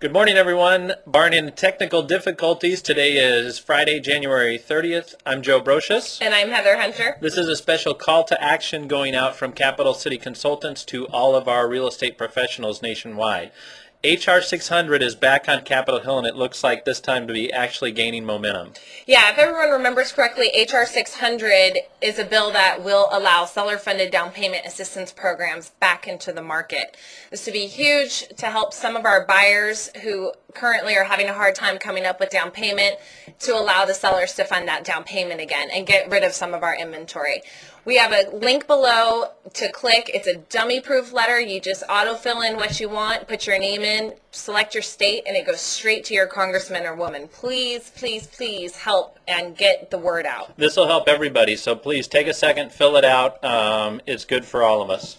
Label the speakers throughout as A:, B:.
A: Good morning, everyone. Barring any technical difficulties, today is Friday, January 30th. I'm Joe Brocious.
B: And I'm Heather Hunter.
A: This is a special call to action going out from Capital City Consultants to all of our real estate professionals nationwide. HR 600 is back on Capitol Hill, and it looks like this time to be actually gaining momentum.
B: Yeah, if everyone remembers correctly, HR 600 is a bill that will allow seller-funded down payment assistance programs back into the market. This would be huge to help some of our buyers who currently are having a hard time coming up with down payment to allow the sellers to fund that down payment again and get rid of some of our inventory. We have a link below to click. It's a dummy-proof letter. You just auto-fill in what you want, put your name in, select your state, and it goes straight to your congressman or woman. Please, please, please help and get the word out.
A: This will help everybody, so please take a second, fill it out. It's good for all of us.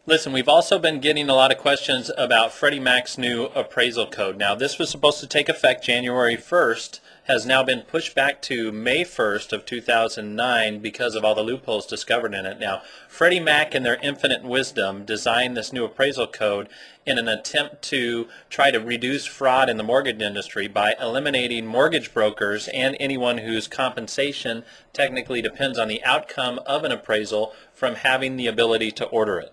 A: Listen, we've also been getting a lot of questions about Freddie Mac's new appraisal code. Now, this was supposed to take effect January 1st, has now been pushed back to May 1st of 2009 because of all the loopholes discovered in it. Now, Freddie Mac, in their infinite wisdom, designed this new appraisal code in an attempt to try to reduce fraud in the mortgage industry by eliminating mortgage brokers and anyone whose compensation technically depends on the outcome of an appraisal from having the ability to order it.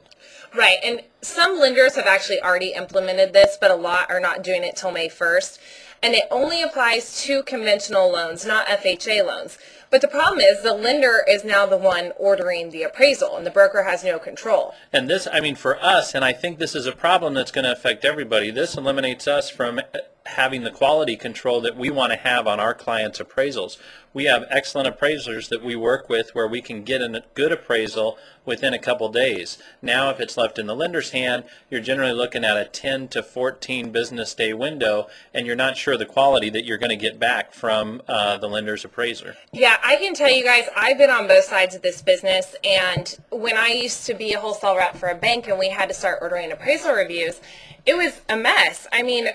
B: Right, and some lenders have actually already implemented this, but a lot are not doing it till May 1st. And it only applies to conventional loans, not FHA loans. But the problem is the lender is now the one ordering the appraisal, and the broker has no control.
A: And this, I mean, for us, and I think this is a problem that's going to affect everybody, this eliminates us from having the quality control that we want to have on our clients' appraisals. We have excellent appraisers that we work with where we can get a good appraisal within a couple days. Now, if it's left in the lender's hand, you're generally looking at a 10 to 14 business day window, and you're not sure the quality that you're going to get back from the lender's appraiser.
B: Yeah, I can tell you guys, I've been on both sides of this business, and when I used to be a wholesale rep for a bank and we had to start ordering appraisal reviews, it was a mess. I mean,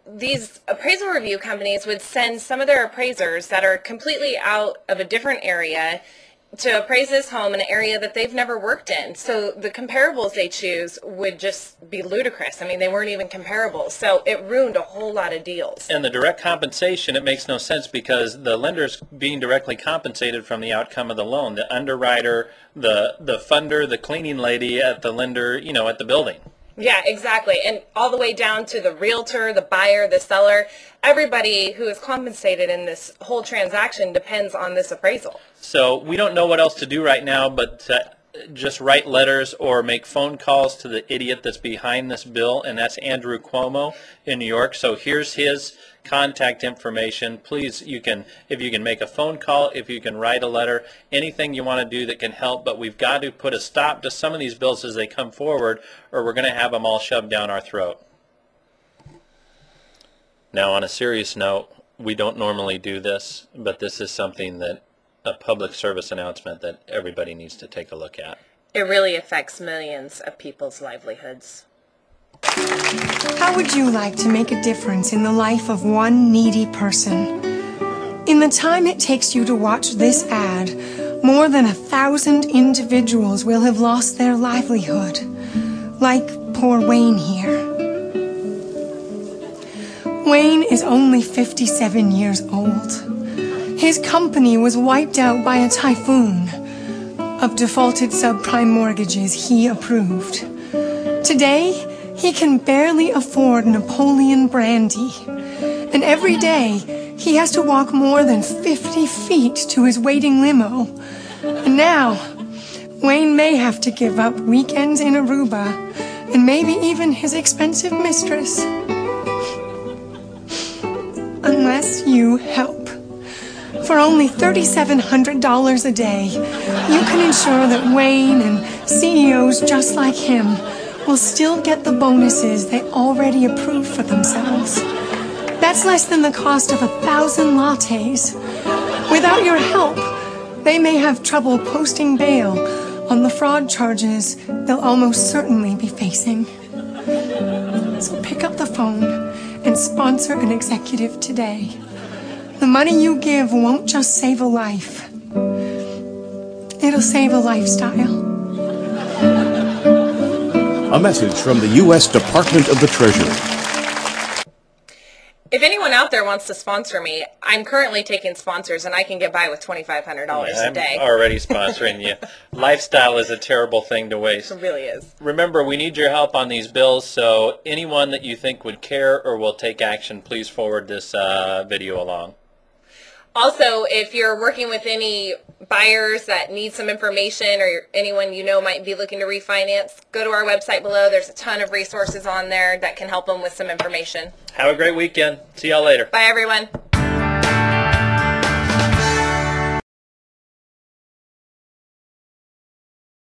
B: these appraisal review companies would send some of their appraisers that are completely out of a different area to appraise this home in an area that they've never worked in. So the comparables they choose would just be ludicrous. I mean, they weren't even comparable. So it ruined a whole lot of deals.
A: And the direct compensation, it makes no sense because the lender's being directly compensated from the outcome of the loan. The underwriter, the funder, the cleaning lady at the lender, you know, at the building.
B: Yeah, exactly. And all the way down to the realtor, the buyer, the seller, everybody who is compensated in this whole transaction depends on this appraisal.
A: So we don't know what else to do right now but just write letters or make phone calls to the idiot that's behind this bill, and that's Andrew Cuomo in New York. So here's his contact information. Please, if you can make a phone call, if you can write a letter, anything you want to do that can help, but we've got to put a stop to some of these bills as they come forward, or we're going to have them all shoved down our throat. Now, on a serious note, we don't normally do this, but this is something that a public service announcement that everybody needs to take a look at.
B: It really affects millions of people's livelihoods.
C: How would you like to make a difference in the life of one needy person? In the time it takes you to watch this ad, more than 1,000 individuals will have lost their livelihood, like poor Wayne here. Wayne is only 57 years old. His company was wiped out by a typhoon of defaulted subprime mortgages he approved. Today, he can barely afford Napoleon brandy, and every day he has to walk more than 50 feet to his waiting limo. And now, Wayne may have to give up weekends in Aruba, and maybe even his expensive mistress. Unless you help. For only $3,700 a day, you can ensure that Wayne and CEOs just like him will still get the bonuses they already approved for themselves. That's less than the cost of 1,000 lattes. Without your help, they may have trouble posting bail on the fraud charges they'll almost certainly be facing. So pick up the phone and sponsor an executive today. The money you give won't just save a life. It'll save a lifestyle.
D: A message from the U.S. Department of the Treasury.
B: anyone out there wants to sponsor me, I'm currently taking sponsors, and I can get by with $2,500 a day.
A: I'm already sponsoring you. Lifestyle is a terrible thing to waste.
B: It really is.
A: Remember, we need your help on these bills, so anyone that you think would care or will take action, please forward this video along.
B: Also, if you're working with any buyers that need some information, or anyone you know might be looking to refinance, go to our website below. There's a ton of resources on there that can help them with some information.
A: Have a great weekend. See y'all later.
B: Bye, everyone.